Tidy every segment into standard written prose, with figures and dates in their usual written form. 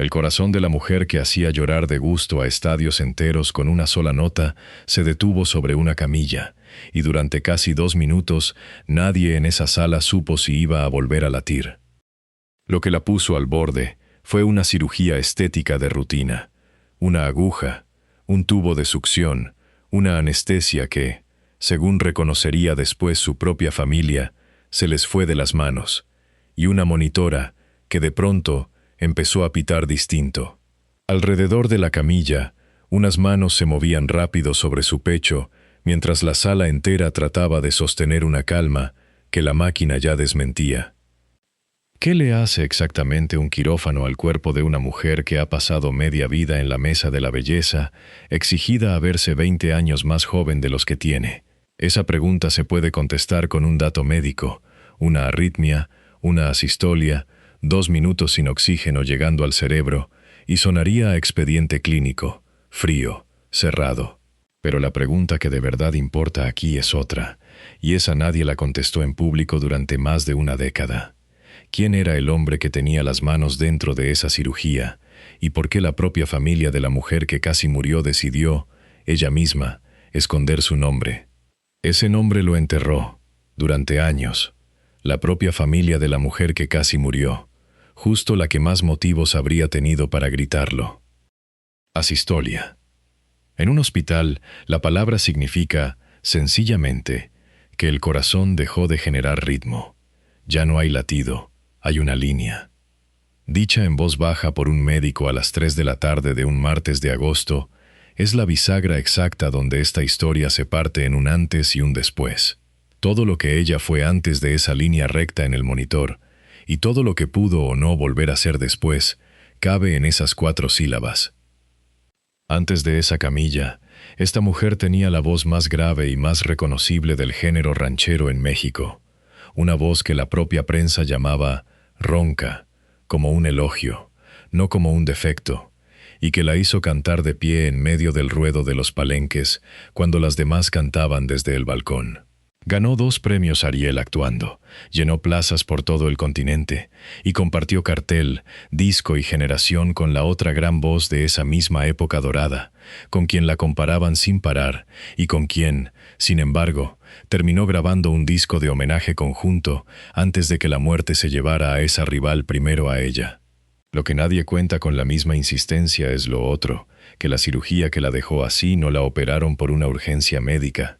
El corazón de la mujer que hacía llorar de gusto a estadios enteros con una sola nota se detuvo sobre una camilla, y durante casi 2 minutos nadie en esa sala supo si iba a volver a latir. Lo que la puso al borde fue una cirugía estética de rutina, una aguja, un tubo de succión, una anestesia que, según reconocería después su propia familia, se les fue de las manos, y una monitora que de pronto empezó a pitar distinto. Alrededor de la camilla, unas manos se movían rápido sobre su pecho, mientras la sala entera trataba de sostener una calma que la máquina ya desmentía. ¿Qué le hace exactamente un quirófano al cuerpo de una mujer que ha pasado media vida en la mesa de la belleza, exigida a verse 20 años más joven de los que tiene? Esa pregunta se puede contestar con un dato médico, una arritmia, una asistolia, 2 minutos sin oxígeno llegando al cerebro, y sonaría a expediente clínico, frío, cerrado. Pero la pregunta que de verdad importa aquí es otra, y esa nadie la contestó en público durante más de una década. ¿Quién era el hombre que tenía las manos dentro de esa cirugía? ¿Y por qué la propia familia de la mujer que casi murió decidió, ella misma, esconder su nombre? Ese nombre lo enterró, durante años, la propia familia de la mujer que casi murió, justo la que más motivos habría tenido para gritarlo. Asistolia. En un hospital, la palabra significa, sencillamente, que el corazón dejó de generar ritmo. Ya no hay latido. Hay una línea. Dicha en voz baja por un médico a las 3 de la tarde de un martes de agosto, es la bisagra exacta donde esta historia se parte en un antes y un después. Todo lo que ella fue antes de esa línea recta en el monitor, y todo lo que pudo o no volver a ser después, cabe en esas 4 sílabas. Antes de esa camilla, esta mujer tenía la voz más grave y más reconocible del género ranchero en México, una voz que la propia prensa llamaba ronca, como un elogio, no como un defecto, y que la hizo cantar de pie en medio del ruedo de los palenques cuando las demás cantaban desde el balcón. Ganó 2 premios Ariel actuando, llenó plazas por todo el continente y compartió cartel, disco y generación con la otra gran voz de esa misma época dorada, con quien la comparaban sin parar y con quien, sin embargo, terminó grabando un disco de homenaje conjunto antes de que la muerte se llevara a esa rival primero a ella. Lo que nadie cuenta con la misma insistencia es lo otro, que la cirugía que la dejó así no la operaron por una urgencia médica.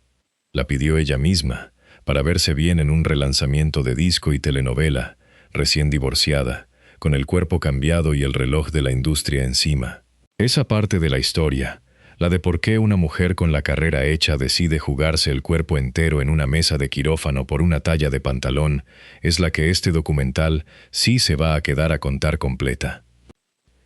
La pidió ella misma, para verse bien en un relanzamiento de disco y telenovela, recién divorciada, con el cuerpo cambiado y el reloj de la industria encima. Esa parte de la historia, la de por qué una mujer con la carrera hecha decide jugarse el cuerpo entero en una mesa de quirófano por una talla de pantalón, es la que este documental sí se va a quedar a contar completa.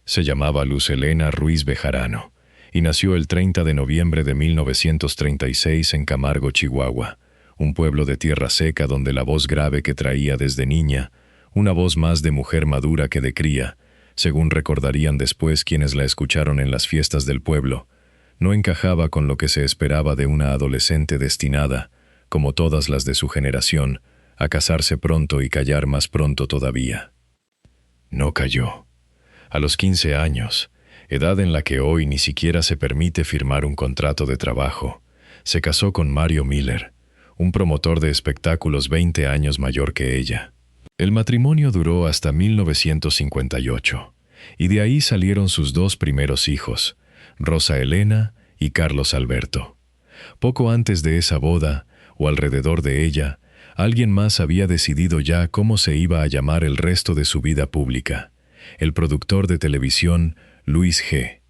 Se llamaba Luz Helena Ruiz Bejarano, y nació el 30 de noviembre de 1936 en Camargo, Chihuahua, un pueblo de tierra seca donde la voz grave que traía desde niña, una voz más de mujer madura que de cría, según recordarían después quienes la escucharon en las fiestas del pueblo, no encajaba con lo que se esperaba de una adolescente destinada, como todas las de su generación, a casarse pronto y callar más pronto todavía. No cayó. A los 15 años, edad en la que hoy ni siquiera se permite firmar un contrato de trabajo, se casó con Mario Miller, un promotor de espectáculos 20 años mayor que ella. El matrimonio duró hasta 1958, y de ahí salieron sus 2 primeros hijos, Rosa Elena y Carlos Alberto. Poco antes de esa boda, o alrededor de ella, alguien más había decidido ya cómo se iba a llamar el resto de su vida pública, el productor de televisión Luis G.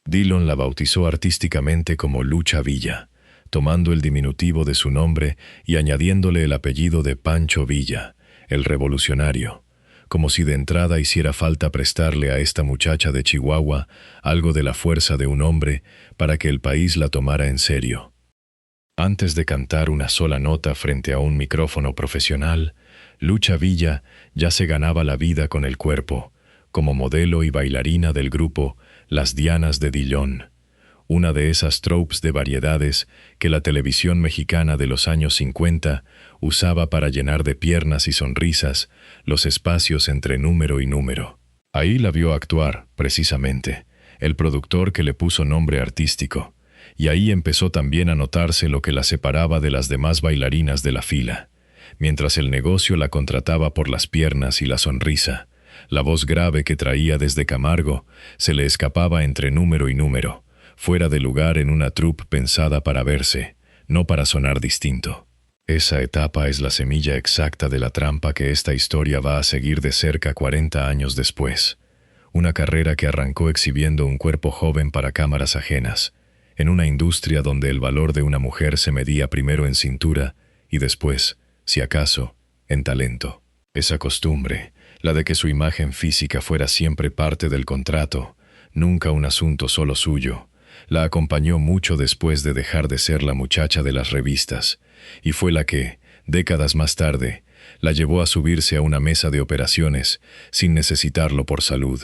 Dillon la bautizó artísticamente como Lucha Villa, tomando el diminutivo de su nombre y añadiéndole el apellido de Pancho Villa, el revolucionario, como si de entrada hiciera falta prestarle a esta muchacha de Chihuahua algo de la fuerza de un hombre para que el país la tomara en serio. Antes de cantar una sola nota frente a un micrófono profesional, Lucha Villa ya se ganaba la vida con el cuerpo, como modelo y bailarina del grupo Las Dianas de Dillon, una de esas tropes de variedades que la televisión mexicana de los años 50 usaba para llenar de piernas y sonrisas los espacios entre número y número. Ahí la vio actuar, precisamente, el productor que le puso nombre artístico, y ahí empezó también a notarse lo que la separaba de las demás bailarinas de la fila. Mientras el negocio la contrataba por las piernas y la sonrisa, la voz grave que traía desde Camargo se le escapaba entre número y número, fuera de lugar en una troupe pensada para verse, no para sonar distinto. Esa etapa es la semilla exacta de la trampa que esta historia va a seguir de cerca 40 años después. Una carrera que arrancó exhibiendo un cuerpo joven para cámaras ajenas, en una industria donde el valor de una mujer se medía primero en cintura y después, si acaso, en talento. Esa costumbre, la de que su imagen física fuera siempre parte del contrato, nunca un asunto solo suyo, la acompañó mucho después de dejar de ser la muchacha de las revistas, y fue la que, décadas más tarde, la llevó a subirse a una mesa de operaciones sin necesitarlo por salud.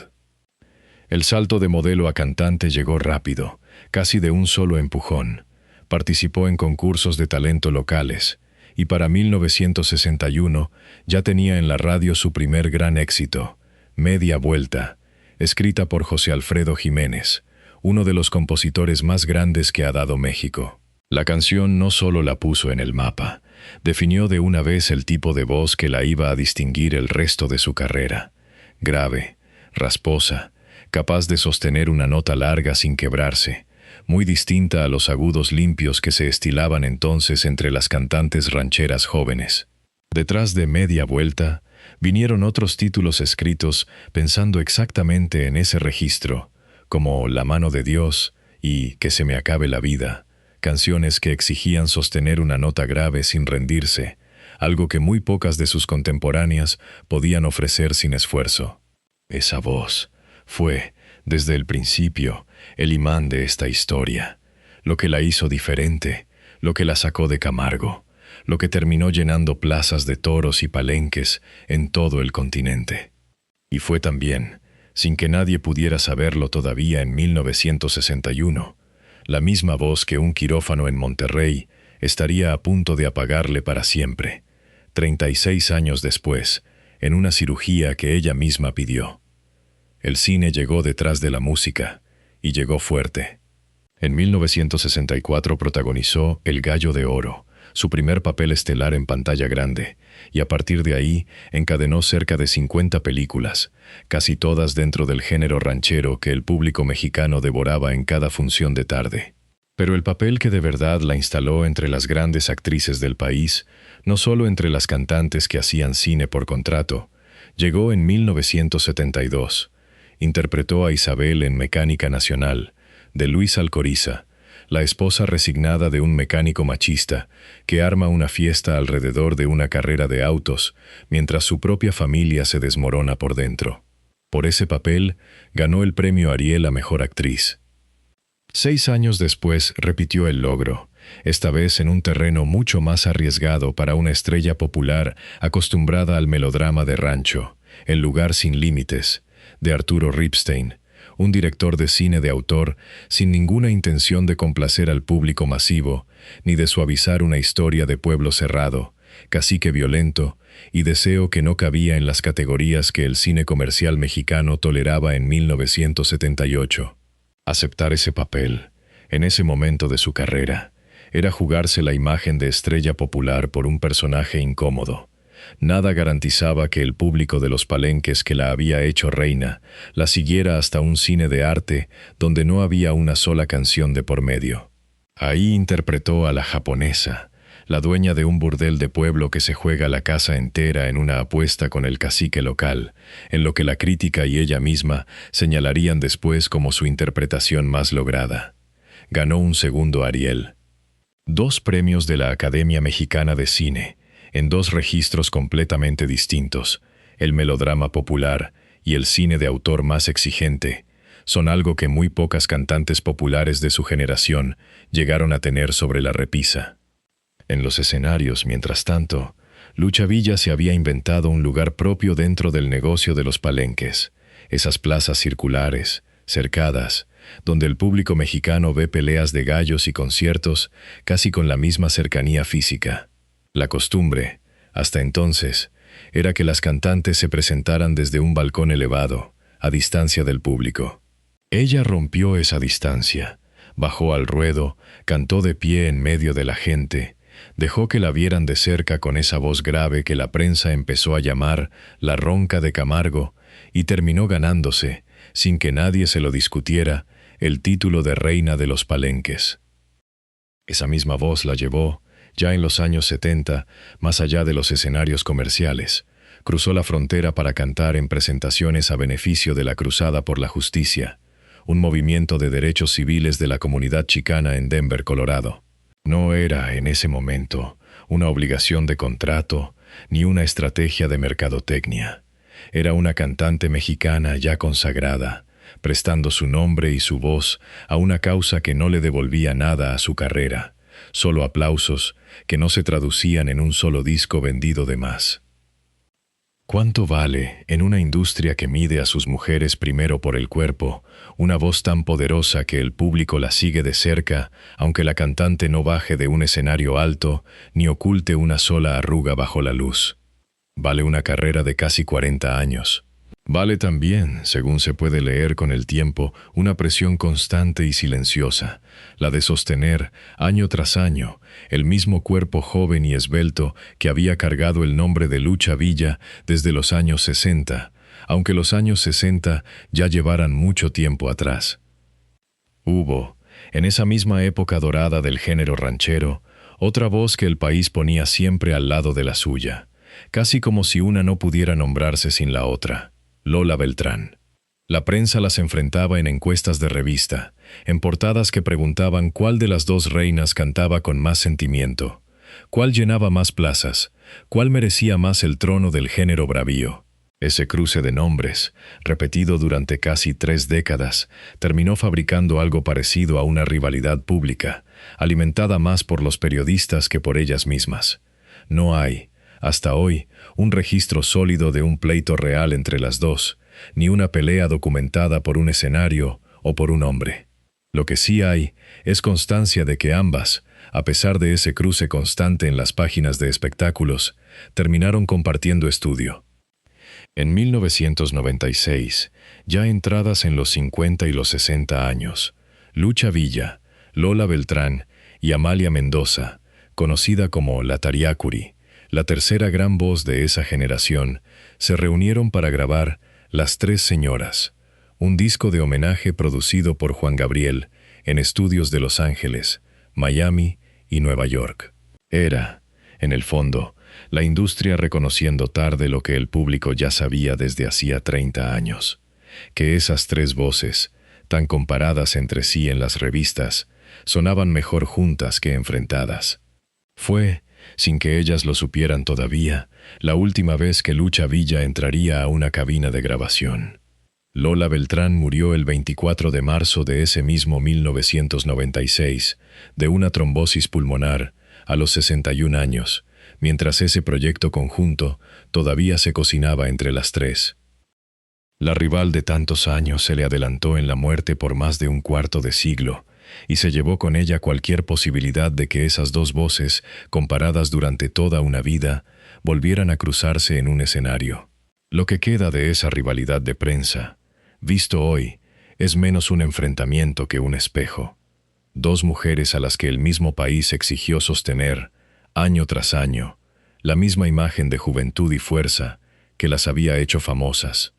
El salto de modelo a cantante llegó rápido, casi de un solo empujón. Participó en concursos de talento locales, y para 1961 ya tenía en la radio su primer gran éxito, Media Vuelta, escrita por José Alfredo Jiménez, uno de los compositores más grandes que ha dado México. La canción no solo la puso en el mapa, definió de una vez el tipo de voz que la iba a distinguir el resto de su carrera. Grave, rasposa, capaz de sostener una nota larga sin quebrarse, muy distinta a los agudos limpios que se estilaban entonces entre las cantantes rancheras jóvenes. Detrás de Media Vuelta, vinieron otros títulos escritos pensando exactamente en ese registro, como La mano de Dios y Que se me acabe la vida, canciones que exigían sostener una nota grave sin rendirse, algo que muy pocas de sus contemporáneas podían ofrecer sin esfuerzo. Esa voz fue, desde el principio, el imán de esta historia, lo que la hizo diferente, lo que la sacó de Camargo, lo que terminó llenando plazas de toros y palenques en todo el continente. Y fue también, sin que nadie pudiera saberlo todavía en 1961, la misma voz que un quirófano en Monterrey estaría a punto de apagarle para siempre, 36 años después, en una cirugía que ella misma pidió. El cine llegó detrás de la música, y llegó fuerte. En 1964 protagonizó El Gallo de Oro, su primer papel estelar en pantalla grande, y a partir de ahí encadenó cerca de 50 películas, casi todas dentro del género ranchero que el público mexicano devoraba en cada función de tarde. Pero el papel que de verdad la instaló entre las grandes actrices del país, no solo entre las cantantes que hacían cine por contrato, llegó en 1972. Interpretó a Isabel en Mecánica Nacional, de Luis Alcoriza, la esposa resignada de un mecánico machista que arma una fiesta alrededor de una carrera de autos, mientras su propia familia se desmorona por dentro. Por ese papel, ganó el premio Ariel a Mejor Actriz. 6 años después repitió el logro, esta vez en un terreno mucho más arriesgado para una estrella popular acostumbrada al melodrama de rancho, El lugar sin límites, de Arturo Ripstein, un director de cine de autor sin ninguna intención de complacer al público masivo, ni de suavizar una historia de pueblo cerrado, cacique violento y deseo que no cabía en las categorías que el cine comercial mexicano toleraba en 1978. Aceptar ese papel, en ese momento de su carrera, era jugarse la imagen de estrella popular por un personaje incómodo. Nada garantizaba que el público de los palenques que la había hecho reina la siguiera hasta un cine de arte donde no había una sola canción de por medio. Ahí interpretó a la japonesa, la dueña de un burdel de pueblo que se juega la casa entera en una apuesta con el cacique local, en lo que la crítica y ella misma señalarían después como su interpretación más lograda. Ganó un segundo Ariel. 2 premios de la Academia Mexicana de Cine, en 2 registros completamente distintos, el melodrama popular y el cine de autor más exigente, son algo que muy pocas cantantes populares de su generación llegaron a tener sobre la repisa. En los escenarios, mientras tanto, Lucha Villa se había inventado un lugar propio dentro del negocio de los palenques, esas plazas circulares, cercadas, donde el público mexicano ve peleas de gallos y conciertos casi con la misma cercanía física. La costumbre, hasta entonces, era que las cantantes se presentaran desde un balcón elevado, a distancia del público. Ella rompió esa distancia, bajó al ruedo, cantó de pie en medio de la gente, dejó que la vieran de cerca con esa voz grave que la prensa empezó a llamar la ronca de Camargo, y terminó ganándose, sin que nadie se lo discutiera, el título de reina de los palenques. Esa misma voz la llevó, ya en los años 70, más allá de los escenarios comerciales. Cruzó la frontera para cantar en presentaciones a beneficio de la Cruzada por la Justicia, un movimiento de derechos civiles de la comunidad chicana en Denver, Colorado. No era, en ese momento, una obligación de contrato ni una estrategia de mercadotecnia. Era una cantante mexicana ya consagrada, prestando su nombre y su voz a una causa que no le devolvía nada a su carrera, solo aplausos que no se traducían en un solo disco vendido de más. ¿Cuánto vale, en una industria que mide a sus mujeres primero por el cuerpo, una voz tan poderosa que el público la sigue de cerca, aunque la cantante no baje de un escenario alto ni oculte una sola arruga bajo la luz? Vale una carrera de casi 40 años. Vale también, según se puede leer con el tiempo, una presión constante y silenciosa, la de sostener, año tras año, el mismo cuerpo joven y esbelto que había cargado el nombre de Lucha Villa desde los años 60, aunque los años 60 ya llevaran mucho tiempo atrás. Hubo, en esa misma época dorada del género ranchero, otra voz que el país ponía siempre al lado de la suya, casi como si una no pudiera nombrarse sin la otra: Lola Beltrán. La prensa las enfrentaba en encuestas de revista, en portadas que preguntaban cuál de las dos reinas cantaba con más sentimiento, cuál llenaba más plazas, cuál merecía más el trono del género bravío. Ese cruce de nombres, repetido durante casi 3 décadas, terminó fabricando algo parecido a una rivalidad pública, alimentada más por los periodistas que por ellas mismas. No hay, hasta hoy, un registro sólido de un pleito real entre las dos, ni una pelea documentada por un escenario o por un hombre. Lo que sí hay es constancia de que ambas, a pesar de ese cruce constante en las páginas de espectáculos, terminaron compartiendo estudio. En 1996, ya entradas en los 50 y los 60 años, Lucha Villa, Lola Beltrán y Amalia Mendoza, conocida como la Tariacuri, la tercera gran voz de esa generación, se reunieron para grabar Las Tres Señoras, un disco de homenaje producido por Juan Gabriel en estudios de Los Ángeles, Miami y Nueva York. Era, en el fondo, la industria reconociendo tarde lo que el público ya sabía desde hacía 30 años, que esas tres voces, tan comparadas entre sí en las revistas, sonaban mejor juntas que enfrentadas. Fue, sin que ellas lo supieran todavía, la última vez que Lucha Villa entraría a una cabina de grabación. Lola Beltrán murió el 24 de marzo de ese mismo 1996, de una trombosis pulmonar, a los 61 años, mientras ese proyecto conjunto todavía se cocinaba entre las tres. La rival de tantos años se le adelantó en la muerte por más de un cuarto de siglo, y se llevó con ella cualquier posibilidad de que esas dos voces, comparadas durante toda una vida, volvieran a cruzarse en un escenario. Lo que queda de esa rivalidad de prensa, visto hoy, es menos un enfrentamiento que un espejo. Dos mujeres a las que el mismo país exigió sostener, año tras año, la misma imagen de juventud y fuerza que las había hecho famosas,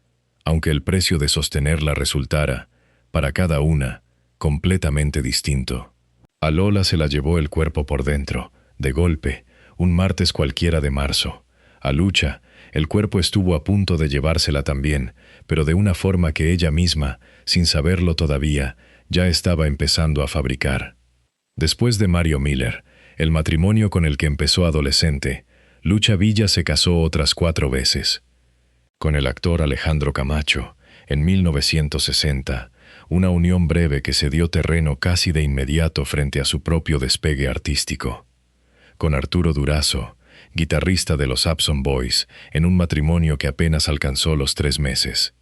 aunque el precio de sostenerla resultara, para cada una, completamente distinto. A Lola se la llevó el cuerpo por dentro, de golpe, un martes cualquiera de marzo. A Lucha, el cuerpo estuvo a punto de llevársela también, pero de una forma que ella misma, sin saberlo todavía, ya estaba empezando a fabricar. Después de Mario Miller, el matrimonio con el que empezó adolescente, Lucha Villa se casó otras 4 veces. Con el actor Alejandro Camacho, en 1960, una unión breve que se dio terreno casi de inmediato frente a su propio despegue artístico. Con Arturo Durazo, guitarrista de los Upson Boys, en un matrimonio que apenas alcanzó los 3 meses.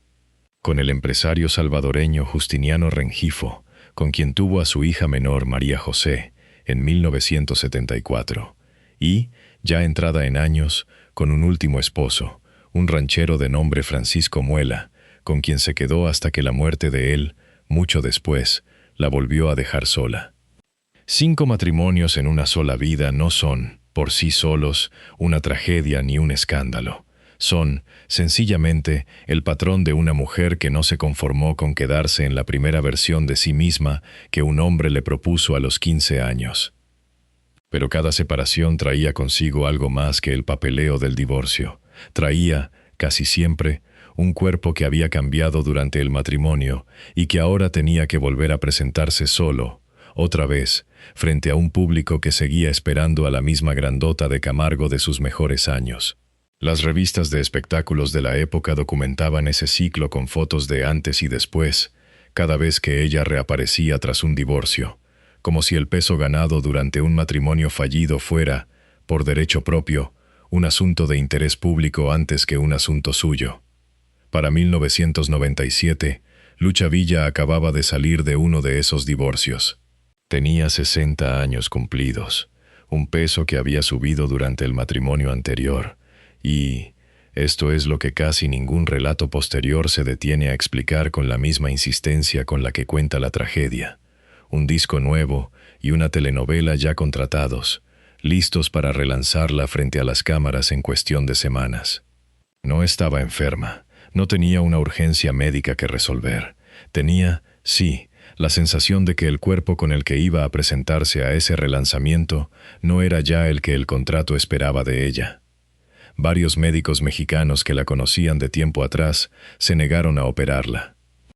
Con el empresario salvadoreño Justiniano Rengifo, con quien tuvo a su hija menor María José, en 1974. Y, ya entrada en años, con un último esposo, un ranchero de nombre Francisco Muela, con quien se quedó hasta que la muerte de él, mucho después, la volvió a dejar sola. 5 matrimonios en una sola vida no son, por sí solos, una tragedia ni un escándalo. Son, sencillamente, el patrón de una mujer que no se conformó con quedarse en la primera versión de sí misma que un hombre le propuso a los 15 años. Pero cada separación traía consigo algo más que el papeleo del divorcio. Traía, casi siempre, un cuerpo que había cambiado durante el matrimonio y que ahora tenía que volver a presentarse solo, otra vez, frente a un público que seguía esperando a la misma grandota de Camargo de sus mejores años. Las revistas de espectáculos de la época documentaban ese ciclo con fotos de antes y después, cada vez que ella reaparecía tras un divorcio, como si el peso ganado durante un matrimonio fallido fuera, por derecho propio, un asunto de interés público antes que un asunto suyo. Para 1997, Lucha Villa acababa de salir de uno de esos divorcios. Tenía 60 años cumplidos, un peso que había subido durante el matrimonio anterior, y esto es lo que casi ningún relato posterior se detiene a explicar con la misma insistencia con la que cuenta la tragedia. Un disco nuevo y una telenovela ya contratados, listos para relanzarla frente a las cámaras en cuestión de semanas. No estaba enferma, no tenía una urgencia médica que resolver. Tenía, sí, la sensación de que el cuerpo con el que iba a presentarse a ese relanzamiento no era ya el que el contrato esperaba de ella. Varios médicos mexicanos que la conocían de tiempo atrás se negaron a operarla.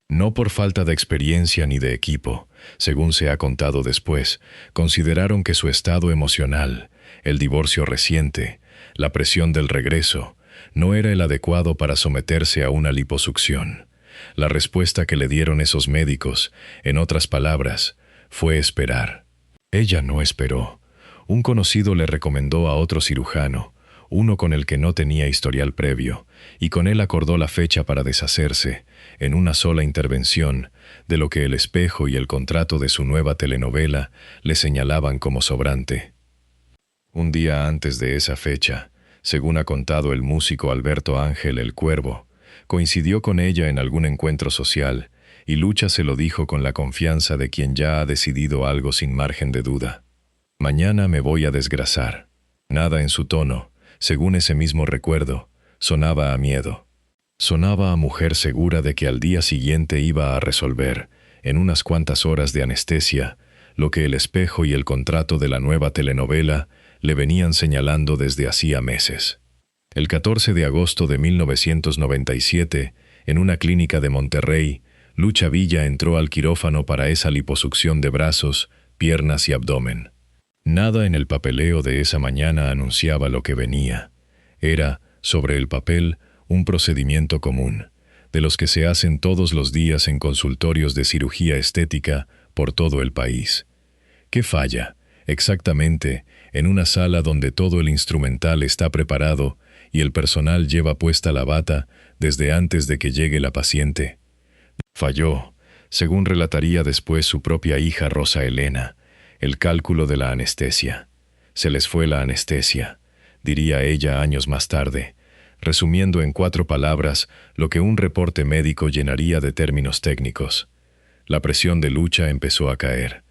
No por falta de experiencia ni de equipo, según se ha contado después, consideraron que su estado emocional, el divorcio reciente, la presión del regreso, no era el adecuado para someterse a una liposucción. La respuesta que le dieron esos médicos, en otras palabras, fue esperar. Ella no esperó. Un conocido le recomendó a otro cirujano, uno con el que no tenía historial previo, y con él acordó la fecha para deshacerse, en una sola intervención, de lo que el espejo y el contrato de su nueva telenovela le señalaban como sobrante. Un día antes de esa fecha, según ha contado el músico Alberto Ángel el Cuervo, coincidió con ella en algún encuentro social, y Lucha se lo dijo con la confianza de quien ya ha decidido algo sin margen de duda. Mañana me voy a desgrasar. Nada en su tono, según ese mismo recuerdo, sonaba a miedo. Sonaba a mujer segura de que al día siguiente iba a resolver, en unas cuantas horas de anestesia, lo que el espejo y el contrato de la nueva telenovela le venían señalando desde hacía meses. El 14 de agosto de 1997, en una clínica de Monterrey, Lucha Villa entró al quirófano para esa liposucción de brazos, piernas y abdomen. Nada en el papeleo de esa mañana anunciaba lo que venía. Era, sobre el papel, un procedimiento común, de los que se hacen todos los días en consultorios de cirugía estética por todo el país. ¿Qué falla, exactamente, en una sala donde todo el instrumental está preparado y el personal lleva puesta la bata desde antes de que llegue la paciente? Falló, según relataría después su propia hija Rosa Elena, el cálculo de la anestesia. Se les fue la anestesia, diría ella años más tarde, resumiendo en 4 palabras lo que un reporte médico llenaría de términos técnicos. La presión de Lucha empezó a caer.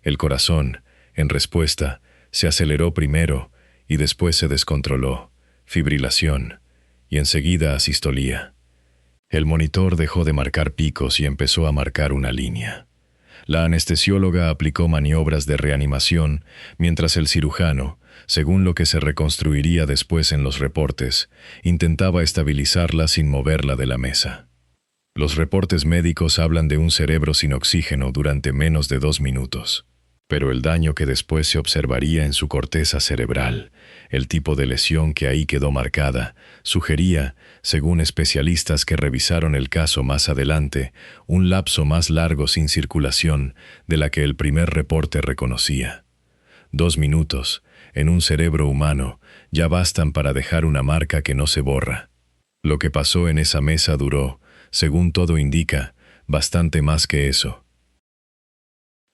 El corazón, en respuesta, se aceleró primero y después se descontroló, fibrilación, y enseguida asistolía. El monitor dejó de marcar picos y empezó a marcar una línea. La anestesióloga aplicó maniobras de reanimación, mientras el cirujano, según lo que se reconstruiría después en los reportes, intentaba estabilizarla sin moverla de la mesa. Los reportes médicos hablan de un cerebro sin oxígeno durante menos de 2 minutos. Pero el daño que después se observaría en su corteza cerebral, el tipo de lesión que ahí quedó marcada, sugería, según especialistas que revisaron el caso más adelante, un lapso más largo sin circulación de la que el primer reporte reconocía. 2 minutos, en un cerebro humano, ya bastan para dejar una marca que no se borra. Lo que pasó en esa mesa duró, según todo indica, bastante más que eso.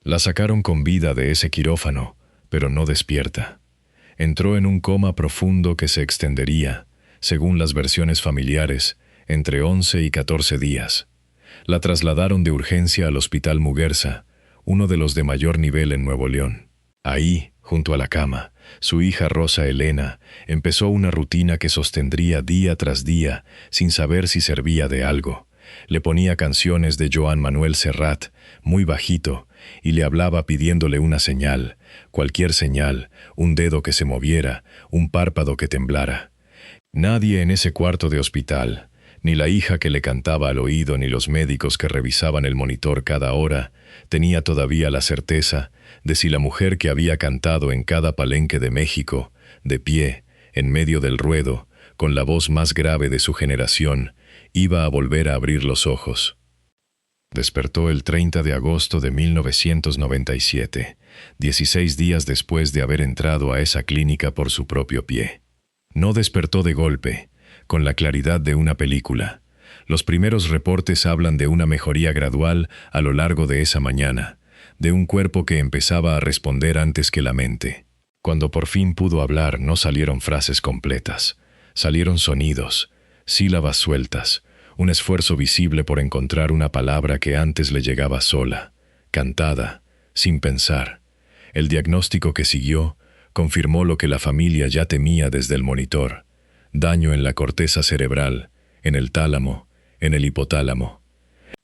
La sacaron con vida de ese quirófano, pero no despierta. Entró en un coma profundo que se extendería, según las versiones familiares, entre 11 y 14 días. La trasladaron de urgencia al Hospital Muguerza, uno de los de mayor nivel en Nuevo León. Ahí, junto a la cama, su hija Rosa Elena empezó una rutina que sostendría día tras día sin saber si servía de algo. Le ponía canciones de Joan Manuel Serrat, muy bajito, y le hablaba pidiéndole una señal, cualquier señal, un dedo que se moviera, un párpado que temblara. Nadie en ese cuarto de hospital, ni la hija que le cantaba al oído ni los médicos que revisaban el monitor cada hora, tenía todavía la certeza de si la mujer que había cantado en cada palenque de México, de pie, en medio del ruedo, con la voz más grave de su generación, iba a volver a abrir los ojos. Despertó el 30 de agosto de 1997, 16 días después de haber entrado a esa clínica por su propio pie. No despertó de golpe, con la claridad de una película. Los primeros reportes hablan de una mejoría gradual a lo largo de esa mañana, de un cuerpo que empezaba a responder antes que la mente. Cuando por fin pudo hablar, no salieron frases completas, salieron sonidos, sílabas sueltas, un esfuerzo visible por encontrar una palabra que antes le llegaba sola, cantada, sin pensar. El diagnóstico que siguió confirmó lo que la familia ya temía desde el monitor: daño en la corteza cerebral, en el tálamo, en el hipotálamo.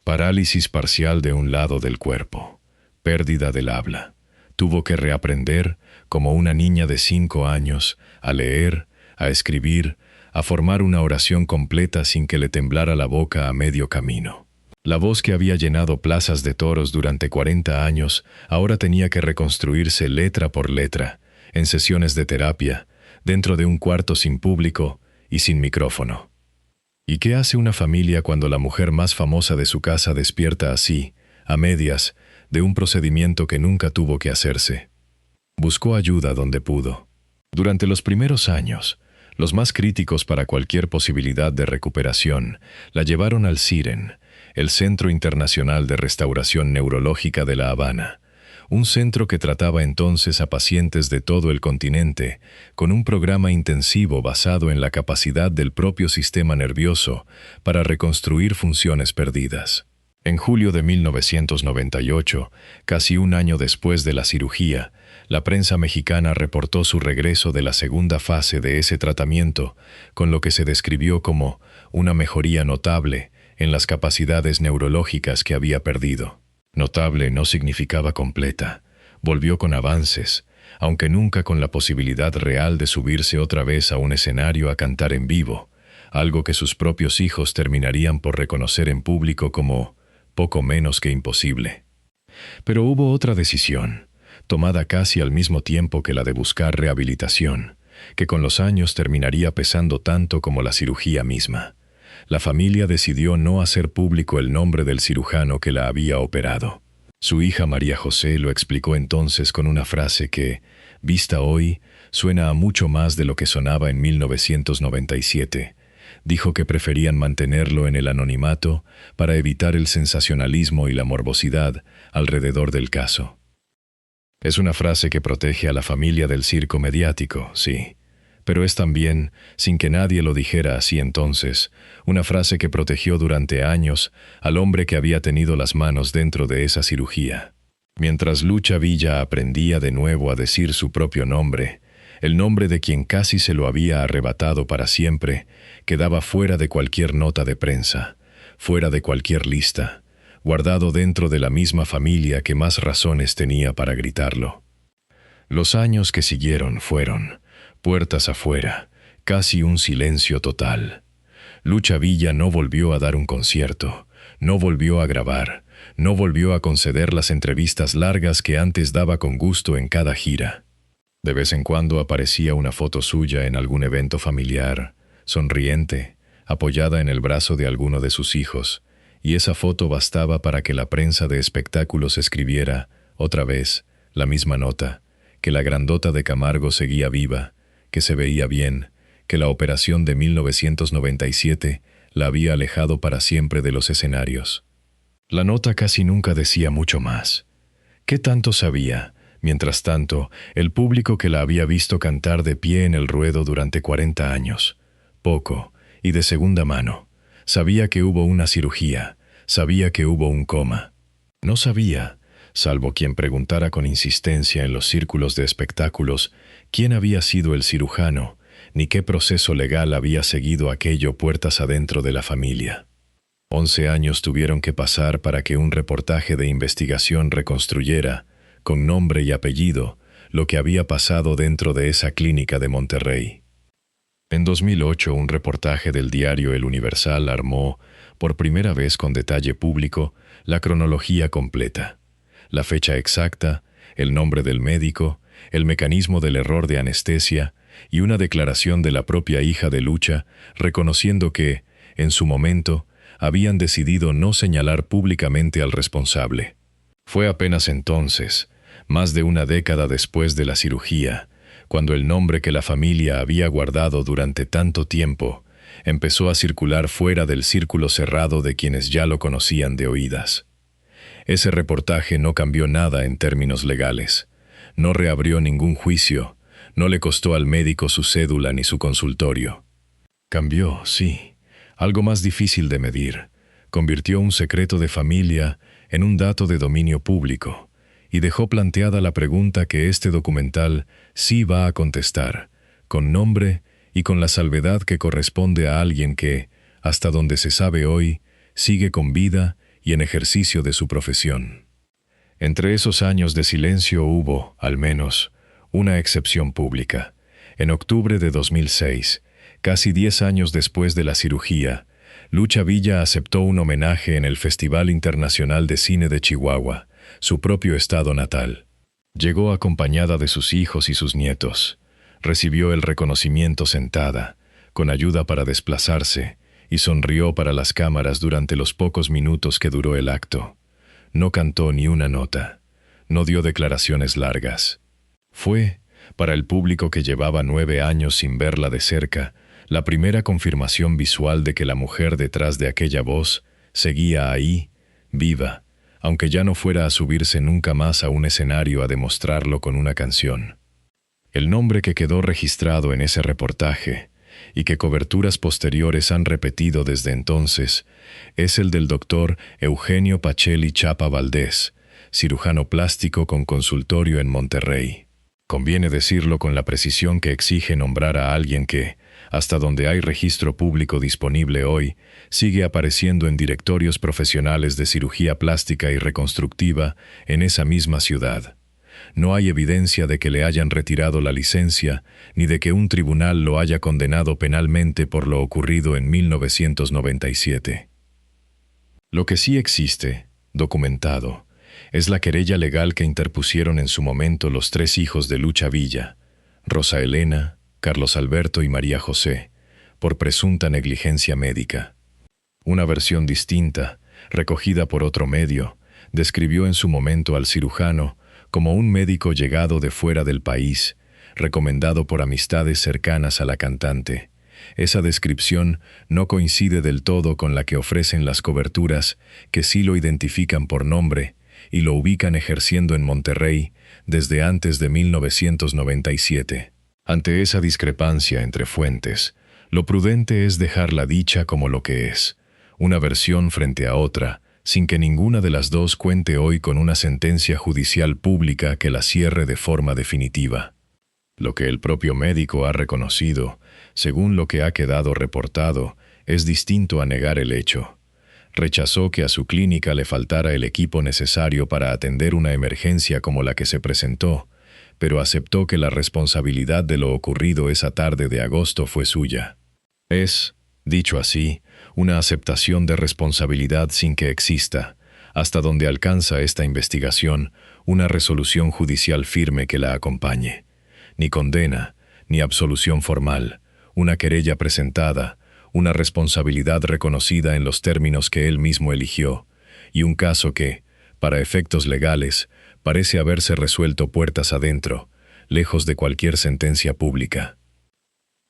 Parálisis parcial de un lado del cuerpo, pérdida del habla. Tuvo que reaprender, como una niña de 5 años, a leer, a escribir, a formar una oración completa sin que le temblara la boca a medio camino. La voz que había llenado plazas de toros durante 40 años ahora tenía que reconstruirse letra por letra, en sesiones de terapia, dentro de un cuarto sin público y sin micrófono. ¿Y qué hace una familia cuando la mujer más famosa de su casa despierta así, a medias, de un procedimiento que nunca tuvo que hacerse? Buscó ayuda donde pudo. Durante los primeros años, los más críticos para cualquier posibilidad de recuperación, la llevaron al CIREN, el Centro Internacional de Restauración Neurológica de La Habana, un centro que trataba entonces a pacientes de todo el continente, con un programa intensivo basado en la capacidad del propio sistema nervioso para reconstruir funciones perdidas. En julio de 1998, casi un año después de la cirugía, la prensa mexicana reportó su regreso de la segunda fase de ese tratamiento, con lo que se describió como una mejoría notable en las capacidades neurológicas que había perdido. Notable no significaba completa. Volvió con avances, aunque nunca con la posibilidad real de subirse otra vez a un escenario a cantar en vivo, algo que sus propios hijos terminarían por reconocer en público como poco menos que imposible. Pero hubo otra decisión, tomada casi al mismo tiempo que la de buscar rehabilitación, que con los años terminaría pesando tanto como la cirugía misma. La familia decidió no hacer público el nombre del cirujano que la había operado. Su hija María José lo explicó entonces con una frase que, vista hoy, suena a mucho más de lo que sonaba en 1997. Dijo que preferían mantenerlo en el anonimato para evitar el sensacionalismo y la morbosidad alrededor del caso. Es una frase que protege a la familia del circo mediático, sí, pero es también, sin que nadie lo dijera así entonces, una frase que protegió durante años al hombre que había tenido las manos dentro de esa cirugía. Mientras Lucha Villa aprendía de nuevo a decir su propio nombre, el nombre de quien casi se lo había arrebatado para siempre, quedaba fuera de cualquier nota de prensa, fuera de cualquier lista, guardado dentro de la misma familia que más razones tenía para gritarlo. Los años que siguieron fueron, puertas afuera, casi un silencio total. Lucha Villa no volvió a dar un concierto, no volvió a grabar, no volvió a conceder las entrevistas largas que antes daba con gusto en cada gira. De vez en cuando aparecía una foto suya en algún evento familiar, sonriente, apoyada en el brazo de alguno de sus hijos, y esa foto bastaba para que la prensa de espectáculos escribiera, otra vez, la misma nota, que la grandota de Camargo seguía viva, que se veía bien, que la operación de 1997 la había alejado para siempre de los escenarios. La nota casi nunca decía mucho más. ¿Qué tanto sabía, mientras tanto, el público que la había visto cantar de pie en el ruedo durante 40 años? Poco, y de segunda mano, Sabía que hubo una cirugía, sabía que hubo un coma. No sabía, salvo quien preguntara con insistencia en los círculos de espectáculos, quién había sido el cirujano, ni qué proceso legal había seguido aquello puertas adentro de la familia. 11 años tuvieron que pasar para que un reportaje de investigación reconstruyera, con nombre y apellido, lo que había pasado dentro de esa clínica de Monterrey. En 2008, un reportaje del diario El Universal armó, por primera vez con detalle público, la cronología completa, la fecha exacta, el nombre del médico, el mecanismo del error de anestesia y una declaración de la propia hija de Lucha reconociendo que, en su momento, habían decidido no señalar públicamente al responsable. Fue apenas entonces, más de una década después de la cirugía, cuando el nombre que la familia había guardado durante tanto tiempo empezó a circular fuera del círculo cerrado de quienes ya lo conocían de oídas. Ese reportaje no cambió nada en términos legales, no reabrió ningún juicio, no le costó al médico su cédula ni su consultorio. Cambió, sí, algo más difícil de medir, convirtió un secreto de familia en un dato de dominio público y dejó planteada la pregunta que este documental sí va a contestar, con nombre y con la salvedad que corresponde a alguien que, hasta donde se sabe hoy, sigue con vida y en ejercicio de su profesión. Entre esos años de silencio hubo, al menos, una excepción pública. En octubre de 2006, casi 10 años después de la cirugía, Lucha Villa aceptó un homenaje en el Festival Internacional de Cine de Chihuahua, su propio estado natal. Llegó acompañada de sus hijos y sus nietos. Recibió el reconocimiento sentada, con ayuda para desplazarse, y sonrió para las cámaras durante los pocos minutos que duró el acto. No cantó ni una nota, no dio declaraciones largas. Fue, para el público que llevaba 9 años sin verla de cerca, la primera confirmación visual de que la mujer detrás de aquella voz seguía ahí, viva, aunque ya no fuera a subirse nunca más a un escenario a demostrarlo con una canción. El nombre que quedó registrado en ese reportaje, y que coberturas posteriores han repetido desde entonces, es el del doctor Eugenio Pacelli Chapa Valdés, cirujano plástico con consultorio en Monterrey. Conviene decirlo con la precisión que exige nombrar a alguien que, hasta donde hay registro público disponible hoy, sigue apareciendo en directorios profesionales de cirugía plástica y reconstructiva en esa misma ciudad. No hay evidencia de que le hayan retirado la licencia, ni de que un tribunal lo haya condenado penalmente por lo ocurrido en 1997. Lo que sí existe, documentado, es la querella legal que interpusieron en su momento los 3 hijos de Lucha Villa, Rosa Elena, Carlos Alberto y María José, por presunta negligencia médica. Una versión distinta, recogida por otro medio, describió en su momento al cirujano como un médico llegado de fuera del país, recomendado por amistades cercanas a la cantante. Esa descripción no coincide del todo con la que ofrecen las coberturas, que sí lo identifican por nombre y lo ubican ejerciendo en Monterrey desde antes de 1997. Ante esa discrepancia entre fuentes, lo prudente es dejar la dicha como lo que es, una versión frente a otra, sin que ninguna de las dos cuente hoy con una sentencia judicial pública que la cierre de forma definitiva. Lo que el propio médico ha reconocido, según lo que ha quedado reportado, es distinto a negar el hecho. Rechazó que a su clínica le faltara el equipo necesario para atender una emergencia como la que se presentó, pero aceptó que la responsabilidad de lo ocurrido esa tarde de agosto fue suya. Es, dicho así, una aceptación de responsabilidad sin que exista, hasta donde alcanza esta investigación, una resolución judicial firme que la acompañe. Ni condena, ni absolución formal, una querella presentada, una responsabilidad reconocida en los términos que él mismo eligió, y un caso que, para efectos legales, parece haberse resuelto puertas adentro, lejos de cualquier sentencia pública.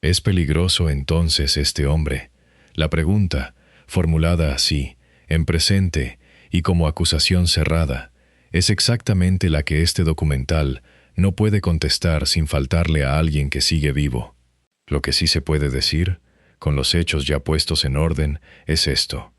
¿Es peligroso entonces este hombre? La pregunta, formulada así, en presente y como acusación cerrada, es exactamente la que este documental no puede contestar sin faltarle a alguien que sigue vivo. Lo que sí se puede decir, con los hechos ya puestos en orden, es esto: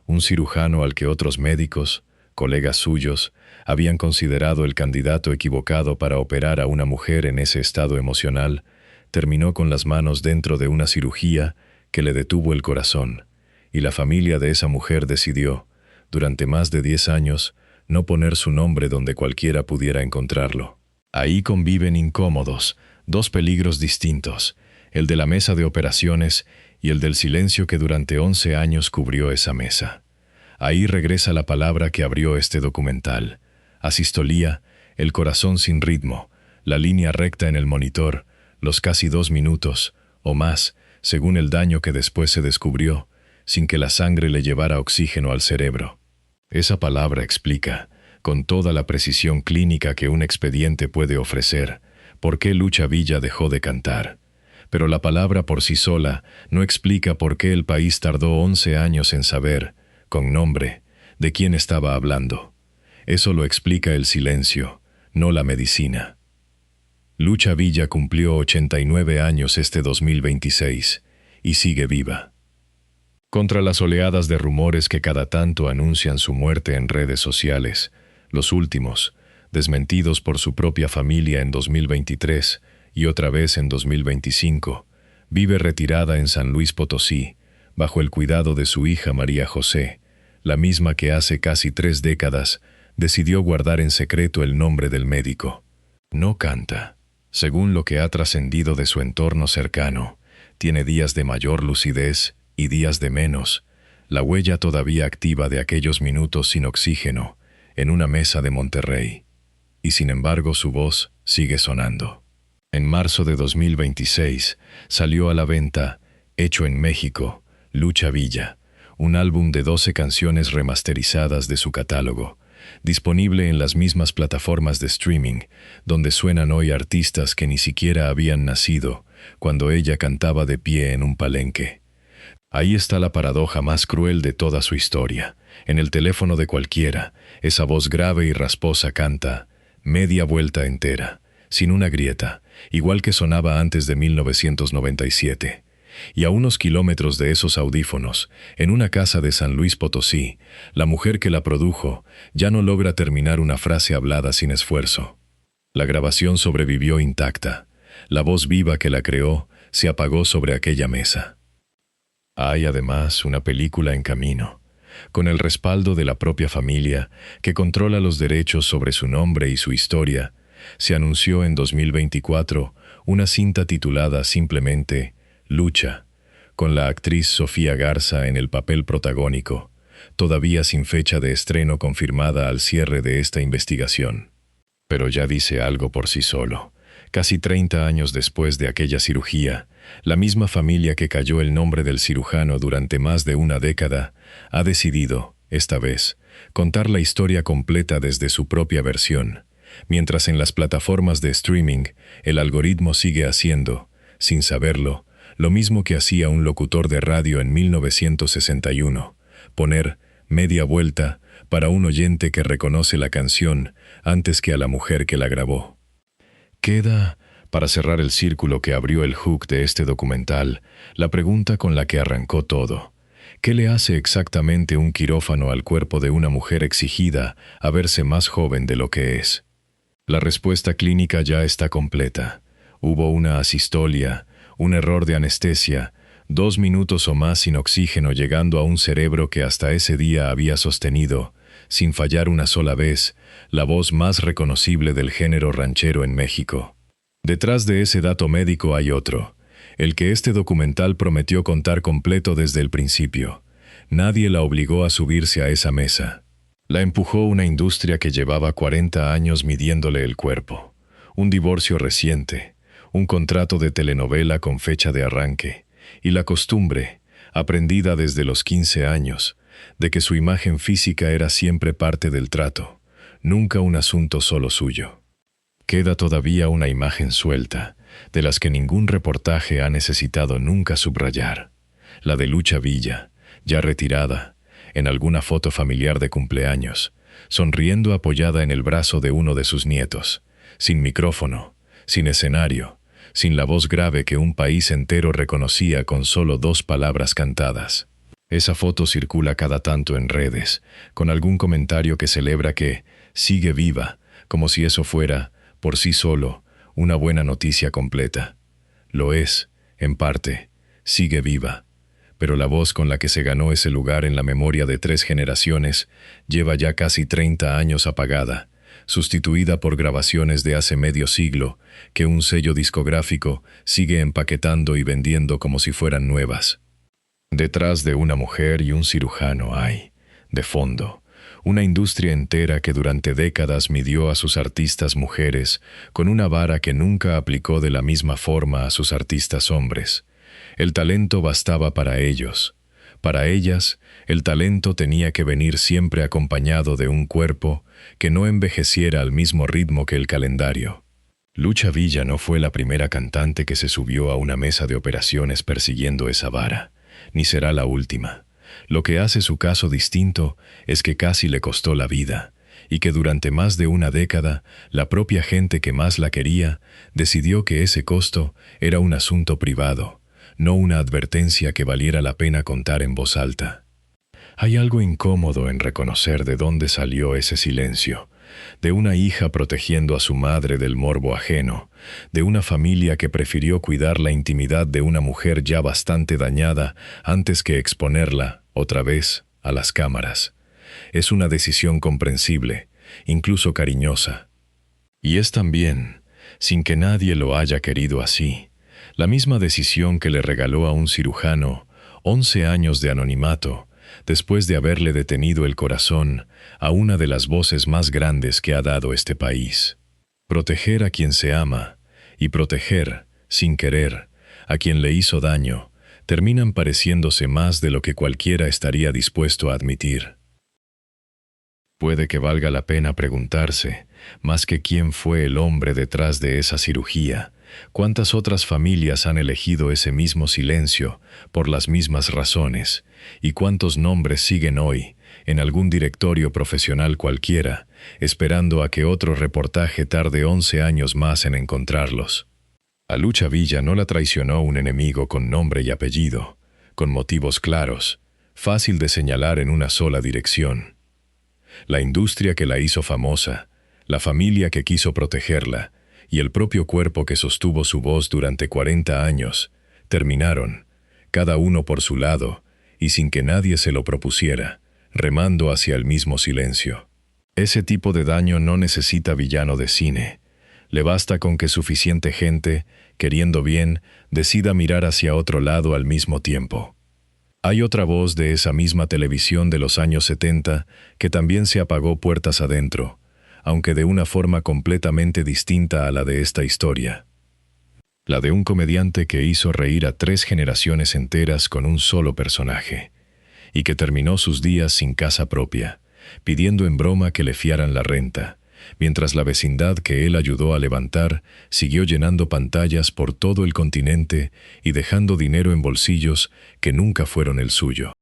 un cirujano al que otros médicos, colegas suyos, habían considerado el candidato equivocado para operar a una mujer en ese estado emocional, terminó con las manos dentro de una cirugía que le detuvo el corazón, y la familia de esa mujer decidió, durante más de 10 años, no poner su nombre donde cualquiera pudiera encontrarlo. Ahí conviven incómodos, dos peligros distintos, el de la mesa de operaciones y el del silencio que durante 11 años cubrió esa mesa. Ahí regresa la palabra que abrió este documental: asistolía, el corazón sin ritmo, la línea recta en el monitor, los casi 2 minutos, o más, según el daño que después se descubrió, sin que la sangre le llevara oxígeno al cerebro. Esa palabra explica, con toda la precisión clínica que un expediente puede ofrecer, por qué Lucha Villa dejó de cantar. Pero la palabra por sí sola no explica por qué el país tardó 11 años en saber, con nombre, de quién estaba hablando. Eso lo explica el silencio, no la medicina. Lucha Villa cumplió 89 años este 2026 y sigue viva. Contra las oleadas de rumores que cada tanto anuncian su muerte en redes sociales, los últimos, desmentidos por su propia familia en 2023 y otra vez en 2025, vive retirada en San Luis Potosí, bajo el cuidado de su hija María José, la misma que hace casi 3 décadas decidió guardar en secreto el nombre del médico. No canta. Según lo que ha trascendido de su entorno cercano, tiene días de mayor lucidez y días de menos, la huella todavía activa de aquellos minutos sin oxígeno, en una mesa de Monterrey. Y sin embargo su voz sigue sonando. En marzo de 2026 salió a la venta, hecho en México, Lucha Villa, un álbum de 12 canciones remasterizadas de su catálogo, disponible en las mismas plataformas de streaming, donde suenan hoy artistas que ni siquiera habían nacido cuando ella cantaba de pie en un palenque. Ahí está la paradoja más cruel de toda su historia. En el teléfono de cualquiera, esa voz grave y rasposa canta media vuelta entera, sin una grieta, igual que sonaba antes de 1997. Y a unos kilómetros de esos audífonos, en una casa de San Luis Potosí, la mujer que la produjo ya no logra terminar una frase hablada sin esfuerzo. La grabación sobrevivió intacta. La voz viva que la creó se apagó sobre aquella mesa. Hay además una película en camino, con el respaldo de la propia familia, que controla los derechos sobre su nombre y su historia. Se anunció en 2024 una cinta titulada simplemente Lucha, con la actriz Sofía Garza en el papel protagónico, todavía sin fecha de estreno confirmada al cierre de esta investigación. Pero ya dice algo por sí solo. Casi 30 años después de aquella cirugía, la misma familia que cayó el nombre del cirujano durante más de una década ha decidido, esta vez, contar la historia completa desde su propia versión, mientras en las plataformas de streaming el algoritmo sigue haciendo, sin saberlo, lo mismo que hacía un locutor de radio en 1961, poner media vuelta para un oyente que reconoce la canción antes que a la mujer que la grabó. Queda, para cerrar el círculo que abrió el hook de este documental, la pregunta con la que arrancó todo. ¿Qué le hace exactamente un quirófano al cuerpo de una mujer exigida a verse más joven de lo que es? La respuesta clínica ya está completa. Hubo una asistolia, un error de anestesia, 2 minutos o más sin oxígeno llegando a un cerebro que hasta ese día había sostenido, sin fallar una sola vez, la voz más reconocible del género ranchero en México. Detrás de ese dato médico hay otro, el que este documental prometió contar completo desde el principio. Nadie la obligó a subirse a esa mesa. La empujó una industria que llevaba 40 años midiéndole el cuerpo. Un divorcio reciente, un contrato de telenovela con fecha de arranque, y la costumbre, aprendida desde los 15 años, de que su imagen física era siempre parte del trato, nunca un asunto solo suyo. Queda todavía una imagen suelta, de las que ningún reportaje ha necesitado nunca subrayar, la de Lucha Villa, ya retirada, en alguna foto familiar de cumpleaños, sonriendo apoyada en el brazo de uno de sus nietos, sin micrófono, sin escenario, sin la voz grave que un país entero reconocía con solo 2 palabras cantadas. Esa foto circula cada tanto en redes, con algún comentario que celebra que sigue viva, como si eso fuera, por sí solo, una buena noticia completa. Lo es, en parte, sigue viva, pero la voz con la que se ganó ese lugar en la memoria de 3 generaciones lleva ya casi 30 años apagada, sustituida por grabaciones de hace medio siglo que un sello discográfico sigue empaquetando y vendiendo como si fueran nuevas. Detrás de una mujer y un cirujano hay, de fondo, una industria entera que durante décadas midió a sus artistas mujeres con una vara que nunca aplicó de la misma forma a sus artistas hombres. El talento bastaba para ellos. Para ellas, el talento tenía que venir siempre acompañado de un cuerpo que no envejeciera al mismo ritmo que el calendario. Lucha Villa no fue la primera cantante que se subió a una mesa de operaciones persiguiendo esa vara, ni será la última. Lo que hace su caso distinto es que casi le costó la vida, y que durante más de una década, la propia gente que más la quería decidió que ese costo era un asunto privado, no una advertencia que valiera la pena contar en voz alta. Hay algo incómodo en reconocer de dónde salió ese silencio, de una hija protegiendo a su madre del morbo ajeno, de una familia que prefirió cuidar la intimidad de una mujer ya bastante dañada antes que exponerla, otra vez, a las cámaras. Es una decisión comprensible, incluso cariñosa. Y es también, sin que nadie lo haya querido así, la misma decisión que le regaló a un cirujano 11 años de anonimato, después de haberle detenido el corazón a una de las voces más grandes que ha dado este país. Proteger a quien se ama y proteger, sin querer, a quien le hizo daño, terminan pareciéndose más de lo que cualquiera estaría dispuesto a admitir. Puede que valga la pena preguntarse, más que quién fue el hombre detrás de esa cirugía, cuántas otras familias han elegido ese mismo silencio por las mismas razones, y cuántos nombres siguen hoy, en algún directorio profesional cualquiera, esperando a que otro reportaje tarde 11 años más en encontrarlos. A Lucha Villa no la traicionó un enemigo con nombre y apellido, con motivos claros, fácil de señalar en una sola dirección. La industria que la hizo famosa, la familia que quiso protegerla, y el propio cuerpo que sostuvo su voz durante 40 años, terminaron, cada uno por su lado, y sin que nadie se lo propusiera, remando hacia el mismo silencio. Ese tipo de daño no necesita villano de cine. Le basta con que suficiente gente, queriendo bien, decida mirar hacia otro lado al mismo tiempo. Hay otra voz de esa misma televisión de los años 70 que también se apagó puertas adentro, aunque de una forma completamente distinta a la de esta historia. La de un comediante que hizo reír a 3 generaciones enteras con un solo personaje, y que terminó sus días sin casa propia, pidiendo en broma que le fiaran la renta, mientras la vecindad que él ayudó a levantar siguió llenando pantallas por todo el continente y dejando dinero en bolsillos que nunca fueron el suyo.